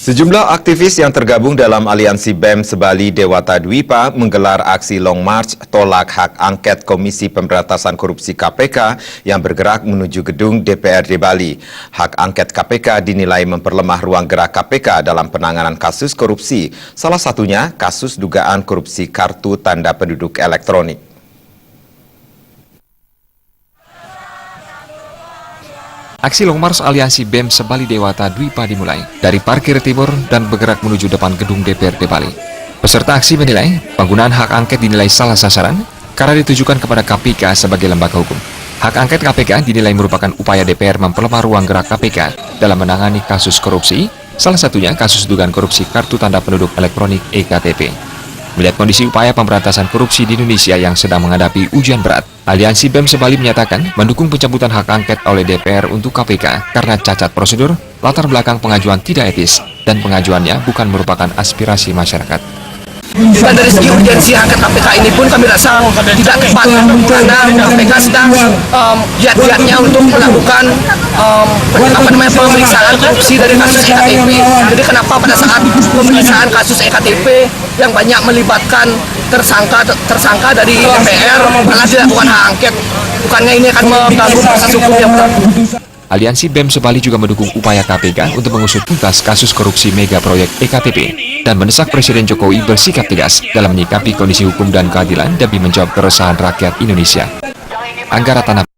Sejumlah aktivis yang tergabung dalam aliansi BEM Sebali Dewata Dwipa menggelar aksi Long March tolak hak angket Komisi Pemberantasan Korupsi KPK yang bergerak menuju gedung DPRD Bali. Hak angket KPK dinilai memperlemah ruang gerak KPK dalam penanganan kasus korupsi, salah satunya kasus dugaan korupsi kartu tanda penduduk elektronik. Aksi Long March aliansi BEM Sebali Dewata Dwipa dimulai dari parkir timur dan bergerak menuju depan gedung DPRD Bali. Peserta aksi menilai penggunaan hak angket dinilai salah sasaran karena ditujukan kepada KPK sebagai lembaga hukum. Hak angket KPK dinilai merupakan upaya DPR memperlemah ruang gerak KPK dalam menangani kasus korupsi, salah satunya kasus dugaan korupsi kartu tanda penduduk elektronik EKTP. Melihat kondisi upaya pemberantasan korupsi di Indonesia yang sedang menghadapi ujian berat, aliansi BEM Sebali menyatakan mendukung pencabutan hak angket oleh DPR untuk KPK karena cacat prosedur, latar belakang pengajuan tidak etis, dan pengajuannya bukan merupakan aspirasi masyarakat. Dan dari segi urgensi angket KPK ini pun kami rasa tidak tepat karena KPK sedang giat-giatnya untuk melakukan pemeriksaan korupsi dari kasus EKTP. Jadi kenapa pada saat pemeriksaan kasus EKTP yang banyak melibatkan tersangka dari DPR malah dilakukan hak angket? Bukannya ini akan mengganggu proses hukum yang berlaku? Aliansi BEM Sebali juga mendukung upaya KPK untuk mengusut tuntas kasus korupsi mega proyek EKTP dan mendesak Presiden Jokowi bersikap tegas dalam menyikapi kondisi hukum dan keadilan demi menjawab keresahan rakyat Indonesia. Anggara Tanah